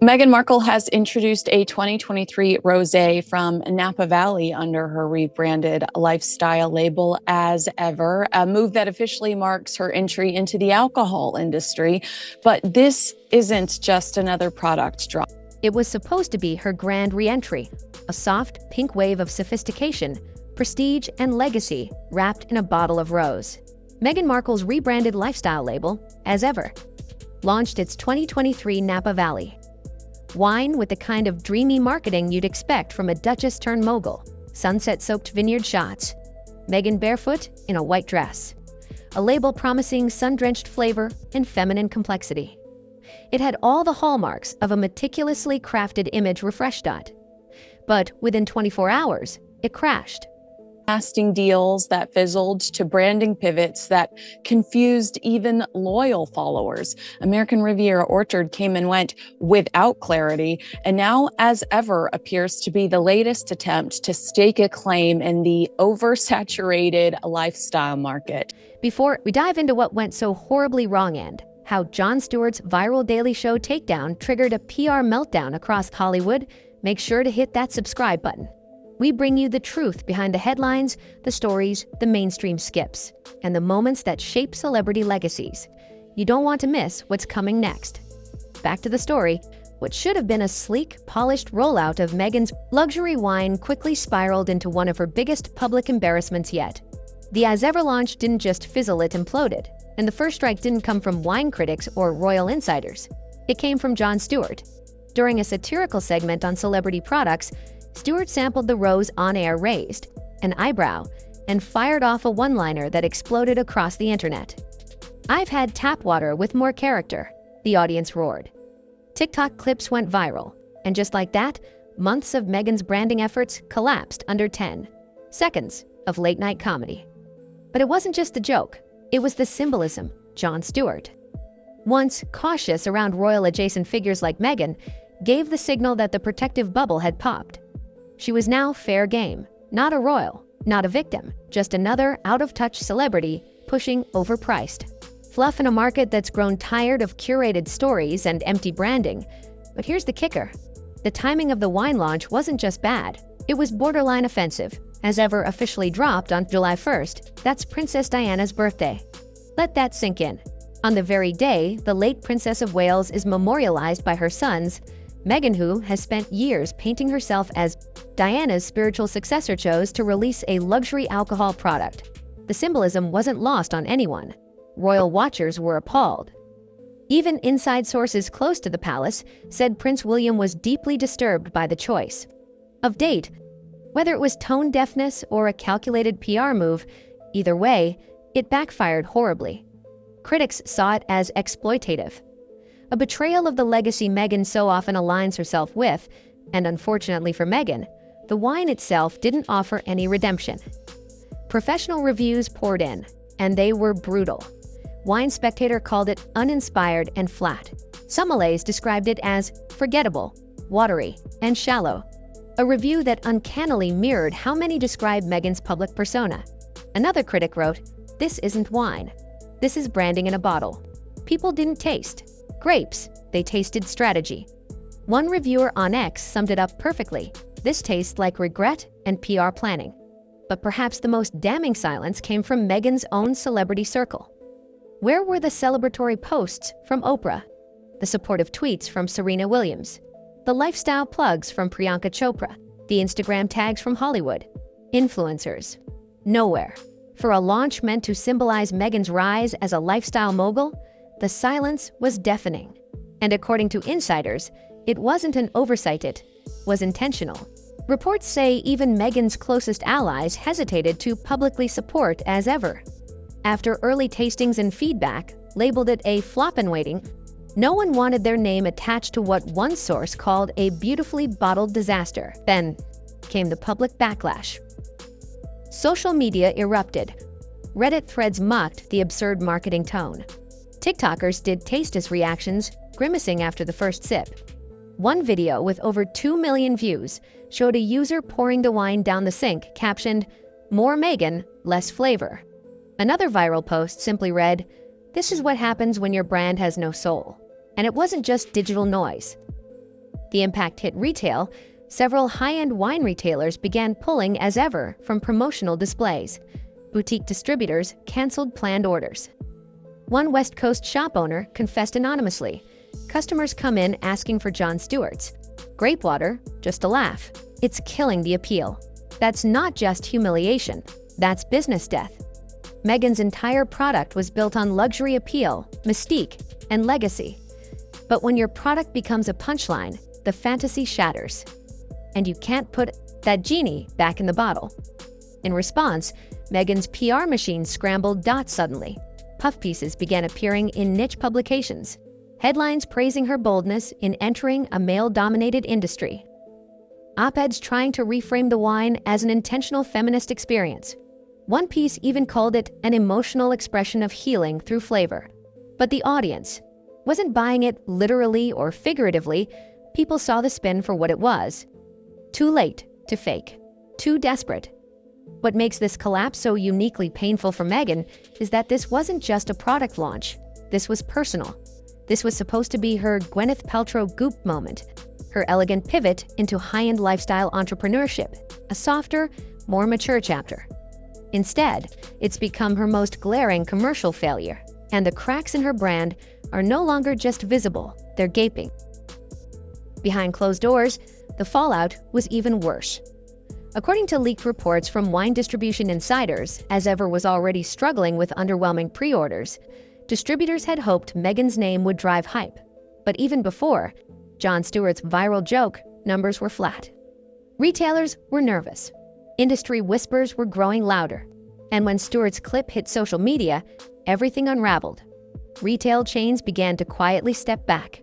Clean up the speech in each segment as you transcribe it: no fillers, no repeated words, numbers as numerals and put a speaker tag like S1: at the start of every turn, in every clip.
S1: Meghan Markle has introduced a 2023 Rosé from Napa Valley under her rebranded lifestyle label as ever, a move that officially marks her entry into the alcohol industry. But this isn't just another product drop.
S2: It was supposed to be her grand re-entry, a soft pink wave of sophistication, prestige, and legacy wrapped in a bottle of rose. Meghan Markle's rebranded lifestyle label, as ever, launched its 2023 Napa Valley. Wine with the kind of dreamy marketing you'd expect from a Duchess-turned-mogul, sunset-soaked vineyard shots, Meghan barefoot in a white dress. A label promising sun-drenched flavor and feminine complexity. It had all the hallmarks of a meticulously crafted image refresh dot. But within 24 hours, it crashed.
S1: Lasting deals that fizzled to branding pivots that confused even loyal followers. American Riviera Orchard came and went without clarity, and now, as ever, appears to be the latest attempt to stake a claim in the oversaturated lifestyle market.
S2: Before we dive into what went so horribly wrong and how Jon Stewart's viral Daily Show takedown triggered a PR meltdown across Hollywood, make sure to hit that subscribe button. We bring you the truth behind the headlines, the stories, the mainstream skips, and the moments that shape celebrity legacies. You don't want to miss what's coming next. Back to the story. What should have been a sleek, polished rollout of Meghan's luxury wine quickly spiraled into one of her biggest public embarrassments yet. The As Ever launch didn't just fizzle, it imploded. And the first strike didn't come from wine critics or royal insiders. It came from Jon Stewart. During a satirical segment on celebrity products, Stewart sampled the rose on-air raised an eyebrow and fired off a one-liner that exploded across the internet. "I've had tap water with more character," the audience roared. TikTok clips went viral, and just like that, months of Meghan's branding efforts collapsed under 10 seconds of late-night comedy. But it wasn't just the joke, it was the symbolism. Jon Stewart, once cautious around royal-adjacent figures like Meghan, gave the signal that the protective bubble had popped. She was now fair game, not a royal, not a victim, just another out-of-touch celebrity pushing overpriced fluff in a market that's grown tired of curated stories and empty branding. But here's the kicker. The timing of the wine launch wasn't just bad, it was borderline offensive. As Ever officially dropped on July 1st, that's Princess Diana's birthday. Let that sink in. On the very day the late Princess of Wales is memorialized by her sons, Meghan, who has spent years painting herself as Diana's spiritual successor, chose to release a luxury alcohol product. The symbolism wasn't lost on anyone. Royal watchers were appalled. Even inside sources close to the palace said Prince William was deeply disturbed by the choice of date. Whether it was tone deafness or a calculated PR move, either way, it backfired horribly. Critics saw it as exploitative. A betrayal of the legacy Meghan so often aligns herself with, and unfortunately for Meghan, the wine itself didn't offer any redemption. Professional reviews poured in, and they were brutal. Wine Spectator called it uninspired and flat. Sommeliers described it as forgettable, watery, and shallow. A review that uncannily mirrored how many describe Meghan's public persona. Another critic wrote, "This isn't wine. This is branding in a bottle. People didn't taste grapes, they tasted strategy." One reviewer on X summed it up perfectly. "This tastes like regret and PR planning." But perhaps the most damning silence came from Meghan's own celebrity circle. Where were the celebratory posts from Oprah? The supportive tweets from Serena Williams? The lifestyle plugs from Priyanka Chopra? The Instagram tags from Hollywood? Influencers? Nowhere. For a launch meant to symbolize Meghan's rise as a lifestyle mogul, the silence was deafening. And according to insiders, it wasn't an oversight, it was intentional. Reports say even Meghan's closest allies hesitated to publicly support As Ever. After early tastings and feedback labeled it a flop in waiting, no one wanted their name attached to what one source called a beautifully bottled disaster. Then came the public backlash. Social media erupted. Reddit threads mocked the absurd marketing tone. TikTokers did taste reactions, grimacing after the first sip. One video with over 2 million views showed a user pouring the wine down the sink, captioned, "More Meghan, less flavor." Another viral post simply read, "This is what happens when your brand has no soul." And it wasn't just digital noise. the impact hit retail, several high-end wine retailers began pulling as ever from promotional displays. Boutique distributors canceled planned orders. One West Coast shop owner confessed anonymously, "Customers come in asking for Jon Stewart's grape water, just a laugh. It's killing the appeal." That's not just humiliation, that's business death. Meghan's entire product was built on luxury appeal, mystique, and legacy. But when your product becomes a punchline, the fantasy shatters. And you can't put that genie back in the bottle. In response, Meghan's PR machine scrambled suddenly. Puff pieces began appearing in niche publications, headlines praising her boldness in entering a male-dominated industry. Op-eds trying to reframe the wine as an intentional feminist experience. One piece even called it an emotional expression of healing through flavor. But the audience wasn't buying it literally or figuratively. People saw the spin for what it was. Too late to fake. Too desperate. What makes this collapse so uniquely painful for Meghan is that this wasn't just a product launch. This was personal. This was supposed to be her Gwyneth Paltrow Goop moment, her elegant pivot into high-end lifestyle entrepreneurship, a softer, more mature chapter. Instead, it's become her most glaring commercial failure, and the cracks in her brand are no longer just visible, they're gaping. Behind closed doors, the fallout was even worse. According to leaked reports from wine distribution insiders, as ever was already struggling with underwhelming pre-orders, distributors had hoped Meghan's name would drive hype. But even before Jon Stewart's viral joke, numbers were flat. Retailers were nervous. Industry whispers were growing louder. And when Stewart's clip hit social media, everything unraveled. Retail chains began to quietly step back.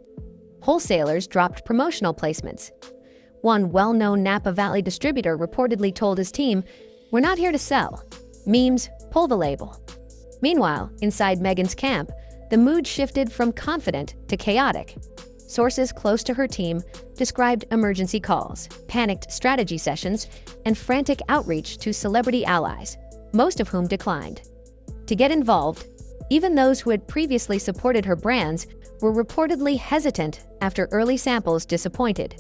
S2: Wholesalers dropped promotional placements. One well-known Napa Valley distributor reportedly told his team, "We're not here to sell. Memes, pull the label." Meanwhile, inside Meghan's camp, the mood shifted from confident to chaotic. Sources close to her team described emergency calls, panicked strategy sessions, and frantic outreach to celebrity allies, most of whom declined. To get involved, even those who had previously supported her brands were reportedly hesitant after early samples disappointed.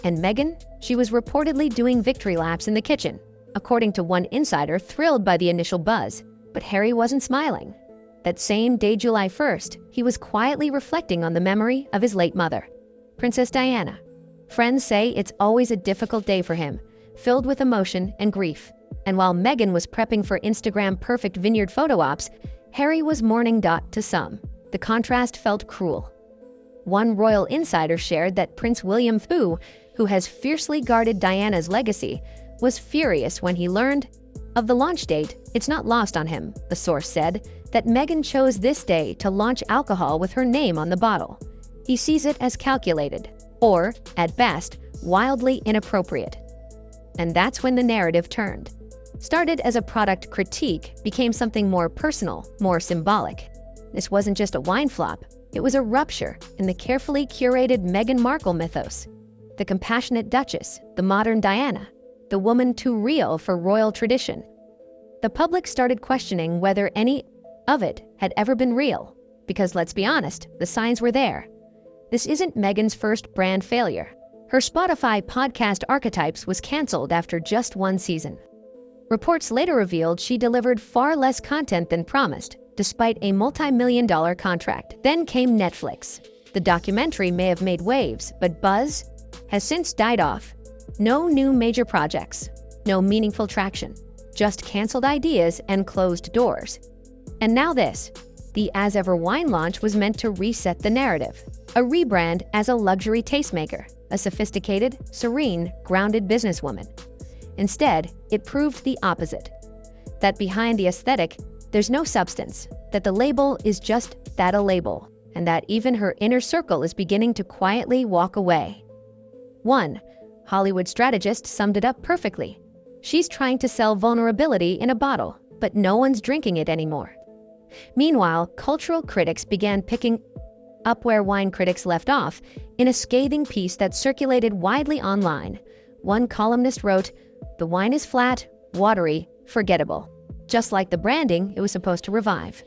S2: And Meghan, she was reportedly doing victory laps in the kitchen, according to one insider thrilled by the initial buzz. But Harry wasn't smiling. That same day, July 1st, he was quietly reflecting on the memory of his late mother, Princess Diana. Friends say it's always a difficult day for him, filled with emotion and grief. And while Meghan was prepping for Instagram-perfect vineyard photo ops, Harry was mourning. To some, the contrast felt cruel. One royal insider shared that Prince William, who has fiercely guarded Diana's legacy, was furious when he learned of the launch date. It's not lost on him, the source said, that Meghan chose this day to launch alcohol with her name on the bottle. He sees it as calculated, or, at best, wildly inappropriate. And that's when the narrative turned. Started as a product critique, became something more personal, more symbolic. This wasn't just a wine flop, it was a rupture in the carefully curated Meghan Markle mythos. The compassionate Duchess, the modern Diana, the woman too real for royal tradition. The public started questioning whether any of it had ever been real, because let's be honest, the signs were there. This isn't Meghan's first brand failure. Her Spotify podcast Archetypes was canceled after just one season. Reports later revealed she delivered far less content than promised, despite a multi-million-dollar contract. Then came Netflix. The documentary may have made waves, but buzz has since died off. No new major projects, no meaningful traction, just canceled ideas and closed doors. And now this. The As Ever wine launch was meant to reset the narrative, a rebrand as a luxury tastemaker, a sophisticated, serene, grounded businesswoman. Instead, it proved the opposite. That behind the aesthetic, there's no substance, that the label is just that, a label, and that even her inner circle is beginning to quietly walk away. One Hollywood strategist summed it up perfectly. She's trying to sell vulnerability in a bottle, but no one's drinking it anymore. Meanwhile, cultural critics began picking up where wine critics left off in a scathing piece that circulated widely online. One columnist wrote, "The wine is flat, watery, forgettable. Just like the branding it was supposed to revive."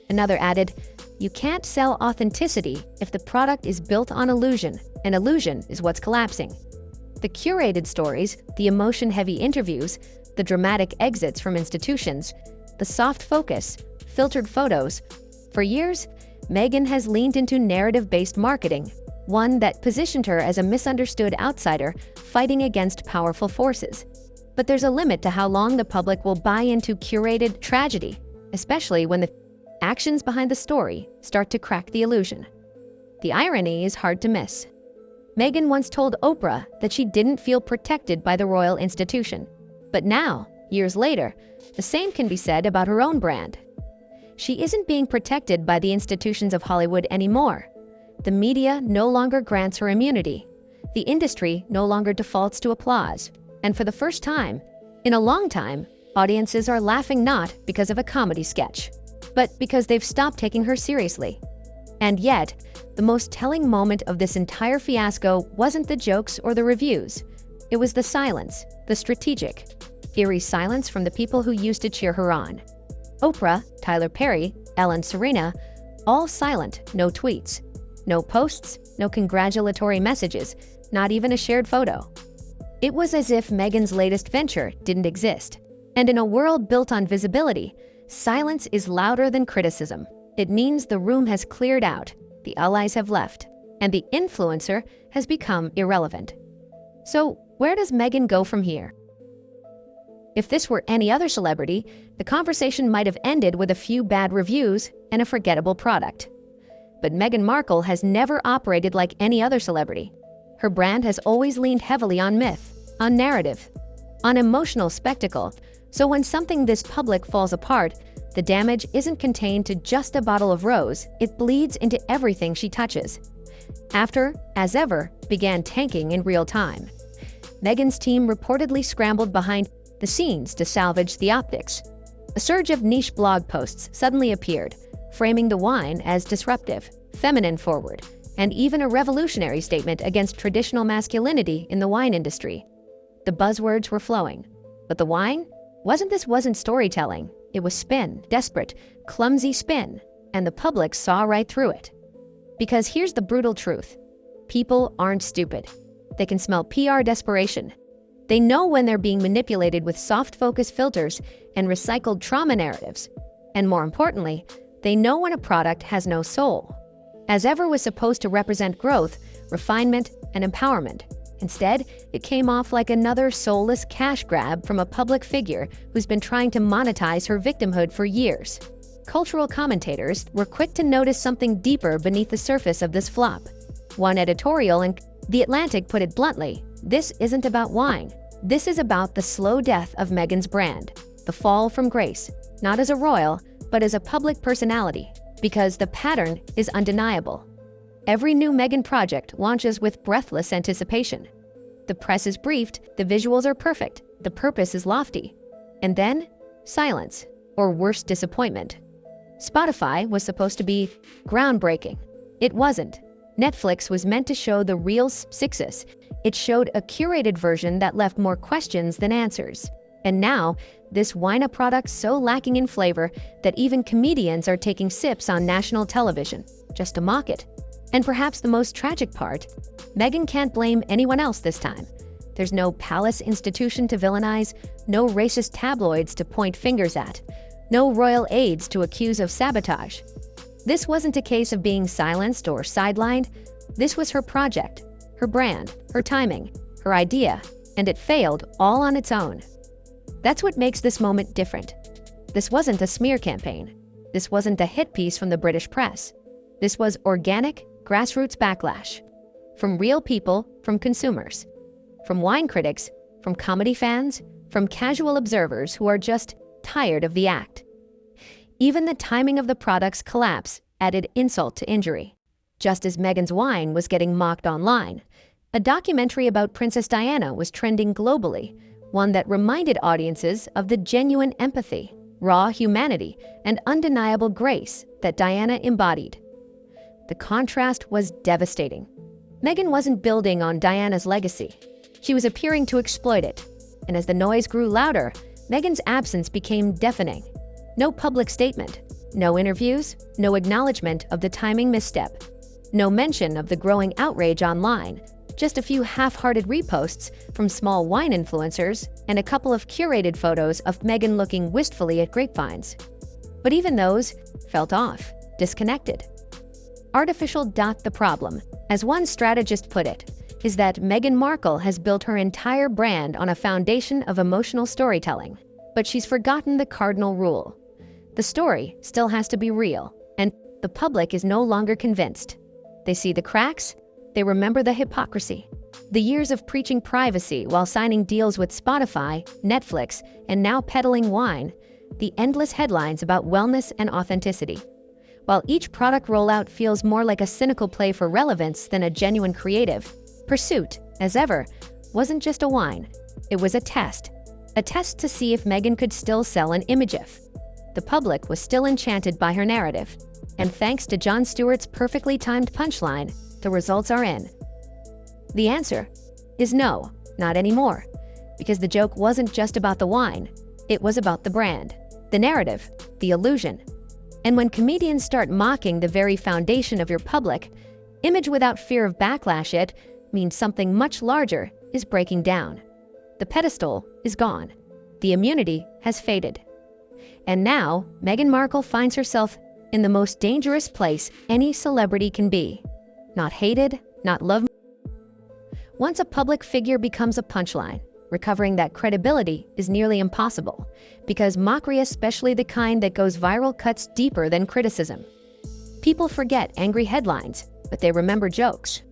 S2: Another added, "You can't sell authenticity if the product is built on illusion, and illusion is what's collapsing." The curated stories, the emotion-heavy interviews, the dramatic exits from institutions, the soft focus, filtered photos. For years, Meghan has leaned into narrative-based marketing, one that positioned her as a misunderstood outsider fighting against powerful forces. But there's a limit to how long the public will buy into curated tragedy, especially when the actions behind the story start to crack the illusion. The irony is hard to miss. Meghan once told Oprah that she didn't feel protected by the royal institution. But now, years later, the same can be said about her own brand. She isn't being protected by the institutions of Hollywood anymore. The media no longer grants her immunity. The industry no longer defaults to applause. And for the first time, in a long time, audiences are laughing not because of a comedy sketch, but because they've stopped taking her seriously. And yet, the most telling moment of this entire fiasco wasn't the jokes or the reviews. It was the silence, the strategic, eerie silence from the people who used to cheer her on. Oprah, Tyler Perry, Ellen Serena, all silent, no tweets, no posts, no congratulatory messages, not even a shared photo. It was as if Meghan's latest venture didn't exist. And in a world built on visibility, silence is louder than criticism. It means the room has cleared out, the allies have left, and the influencer has become irrelevant. So, where does Meghan go from here? If this were any other celebrity, the conversation might have ended with a few bad reviews and a forgettable product. But Meghan Markle has never operated like any other celebrity. Her brand has always leaned heavily on myth, on narrative, on emotional spectacle. So when something this public falls apart, the damage isn't contained to just a bottle of rose, it bleeds into everything she touches. After, as ever, began tanking in real time. Meghan's team reportedly scrambled behind the scenes to salvage the optics. A surge of niche blog posts suddenly appeared, framing the wine as disruptive, feminine forward, and even a revolutionary statement against traditional masculinity in the wine industry. The buzzwords were flowing. But the wine? Wasn't storytelling. It was spin, desperate, clumsy spin, and the public saw right through it. Because here's the brutal truth. People aren't stupid. They can smell PR desperation. They know when they're being manipulated with soft focus filters and recycled trauma narratives. And more importantly, they know when a product has no soul. As ever was supposed to represent growth, refinement, and empowerment. Instead, it came off like another soulless cash grab from a public figure who's been trying to monetize her victimhood for years. Cultural commentators were quick to notice something deeper beneath the surface of this flop. One editorial in The Atlantic put it bluntly, "This isn't about wine. This is about the slow death of Meghan's brand, the fall from grace, not as a royal, but as a public personality, because the pattern is undeniable." Every new Meghan project launches with breathless anticipation. The press is briefed, the visuals are perfect, the purpose is lofty. And then, silence, or worse, disappointment. Spotify was supposed to be groundbreaking. It wasn't. Netflix was meant to show the real success. It showed a curated version that left more questions than answers. And now, this wine product so lacking in flavor that even comedians are taking sips on national television, just to mock it. And perhaps the most tragic part, Meghan can't blame anyone else this time. There's no palace institution to villainize, no racist tabloids to point fingers at, no royal aides to accuse of sabotage. This wasn't a case of being silenced or sidelined. This was her project, her brand, her timing, her idea, and it failed all on its own. That's what makes this moment different. This wasn't a smear campaign. This wasn't a hit piece from the British press. This was organic, grassroots backlash. From real people, from consumers. From wine critics, from comedy fans, from casual observers who are just tired of the act. Even the timing of the product's collapse added insult to injury. Just as Meghan's wine was getting mocked online, a documentary about Princess Diana was trending globally, one that reminded audiences of the genuine empathy, raw humanity, and undeniable grace that Diana embodied. The contrast was devastating. Meghan wasn't building on Diana's legacy. She was appearing to exploit it. And as the noise grew louder, Meghan's absence became deafening. No public statement, No interviews, no acknowledgement of the timing misstep, no mention of the growing outrage online, just a few half-hearted reposts from small wine influencers and a couple of curated photos of Meghan looking wistfully at grapevines. But even those felt off, disconnected. Artificial. The problem, as one strategist put it, is that Meghan Markle has built her entire brand on a foundation of emotional storytelling, but she's forgotten the cardinal rule. The story still has to be real, and the public is no longer convinced. They see the cracks, they remember the hypocrisy. The years of preaching privacy while signing deals with Spotify, Netflix, and now peddling wine, the endless headlines about wellness and authenticity. While each product rollout feels more like a cynical play for relevance than a genuine creative pursuit, as ever, wasn't just a wine. It was a test to see if Meghan could still sell an image if. The public was still enchanted by her narrative, and thanks to Jon Stewart's perfectly timed punchline, the results are in. The answer is no, not anymore, because the joke wasn't just about the wine, it was about the brand, the narrative, the illusion. And when comedians start mocking the very foundation of your public image without fear of backlash, it means something much larger is breaking down. The pedestal is gone. The immunity has faded. And now, Meghan Markle finds herself in the most dangerous place any celebrity can be. Not hated, not loved. Once a public figure becomes a punchline, recovering that credibility is nearly impossible, because mockery, especially the kind that goes viral, cuts deeper than criticism. People forget angry headlines, but they remember jokes.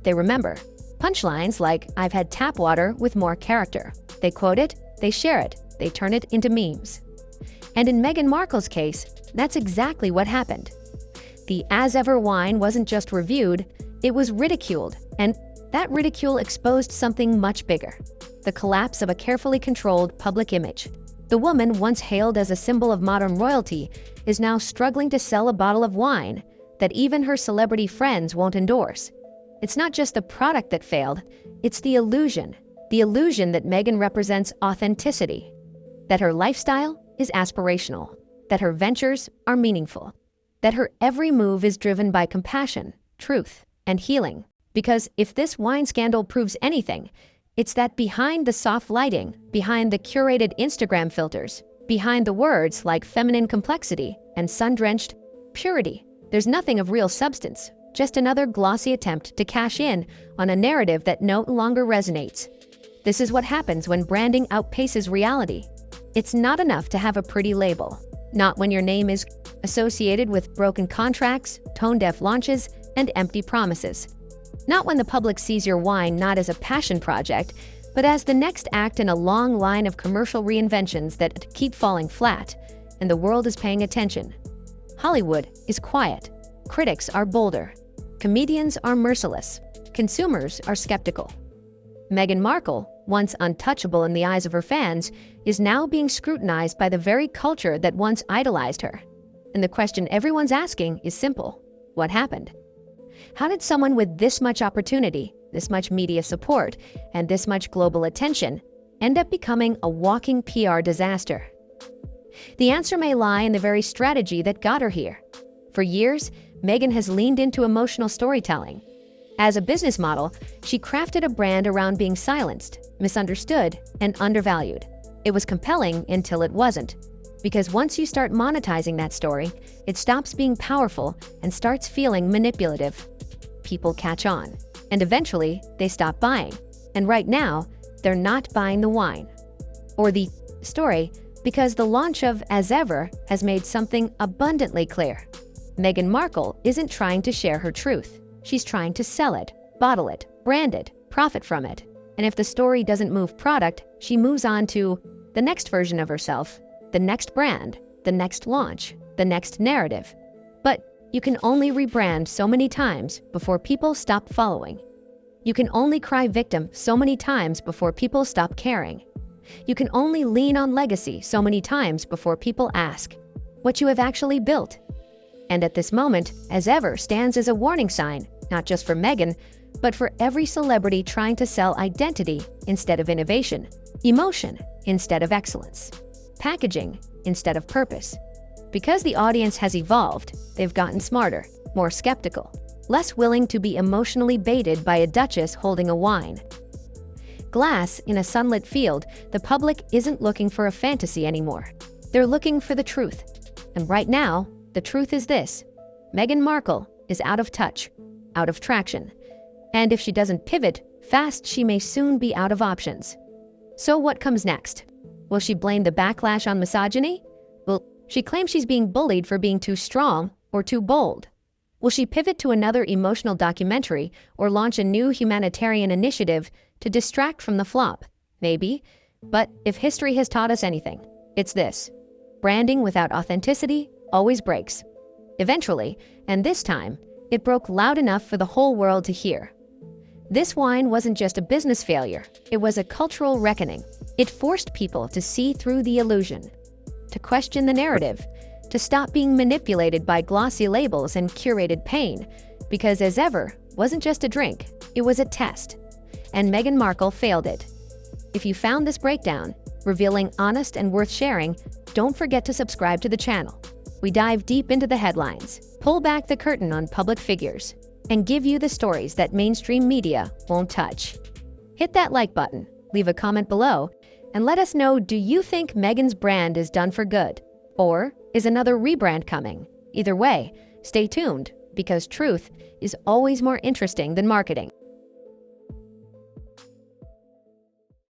S2: They remember punchlines like, "I've had tap water with more character." They quote it, they share it, they turn it into memes. And in Meghan Markle's case, that's exactly what happened. The as ever wine wasn't just reviewed, it was ridiculed, and that ridicule exposed something much bigger: the collapse of a carefully controlled public image. The woman once hailed as a symbol of modern royalty is now struggling to sell a bottle of wine that even her celebrity friends won't endorse. It's not just the product that failed, it's the illusion that Meghan represents authenticity, that her lifestyle is aspirational, that her ventures are meaningful, that her every move is driven by compassion, truth, and healing. Because if this wine scandal proves anything, it's that behind the soft lighting, behind the curated Instagram filters, behind the words like feminine complexity and sun-drenched purity, there's nothing of real substance, just another glossy attempt to cash in on a narrative that no longer resonates. This is what happens when branding outpaces reality. It's not enough to have a pretty label, not when your name is associated with broken contracts, tone-deaf launches, and empty promises. Not when the public sees your wine not as a passion project, but as the next act in a long line of commercial reinventions that keep falling flat, and the world is paying attention. Hollywood is quiet. Critics are bolder. Comedians are merciless. Consumers are skeptical. Meghan Markle, once untouchable in the eyes of her fans, is now being scrutinized by the very culture that once idolized her. And the question everyone's asking is simple: what happened? How did someone with this much opportunity, this much media support, and this much global attention end up becoming a walking PR disaster? The answer may lie in the very strategy that got her here. For years, Meghan has leaned into emotional storytelling. As a business model, she crafted a brand around being silenced, misunderstood, and undervalued. It was compelling until it wasn't. Because once you start monetizing that story, it stops being powerful and starts feeling manipulative. People catch on, and eventually they stop buying. And right now, they're not buying the wine or the story, because the launch of As Ever has made something abundantly clear. Meghan Markle isn't trying to share her truth. She's trying to sell it, bottle it, brand it, profit from it. And if the story doesn't move product, she moves on to the next version of herself, the next brand, the next launch, the next narrative. But you can only rebrand so many times before people stop following. You can only cry victim so many times before people stop caring. You can only lean on legacy so many times before people ask what you have actually built. And at this moment, As Ever stands as a warning sign, not just for Meghan, but for every celebrity trying to sell identity instead of innovation, emotion instead of excellence, packaging instead of purpose. Because the audience has evolved, they've gotten smarter, more skeptical, less willing to be emotionally baited by a duchess holding a wine glass in a sunlit field. The public isn't looking for a fantasy anymore. They're looking for the truth. And right now, the truth is this: Meghan Markle is out of touch, out of traction. And if she doesn't pivot fast, she may soon be out of options. So what comes next? Will she blame the backlash on misogyny? Will she claim she's being bullied for being too strong or too bold? Will she pivot to another emotional documentary or launch a new humanitarian initiative to distract from the flop? Maybe. But if history has taught us anything, it's this: branding without authenticity always breaks. Eventually, and this time, it broke loud enough for the whole world to hear. This wine wasn't just a business failure, it was a cultural reckoning. It forced people to see through the illusion, to question the narrative, to stop being manipulated by glossy labels and curated pain, because as ever, wasn't just a drink, it was a test. And Meghan Markle failed it. If you found this breakdown revealing, honest, and worth sharing, don't forget to subscribe to the channel. We dive deep into the headlines, pull back the curtain on public figures, and give you the stories that mainstream media won't touch. Hit that like button, leave a comment below, and let us know, do you think Meghan's brand is done for good? Or is another rebrand coming? Either way, stay tuned, because truth is always more interesting than marketing.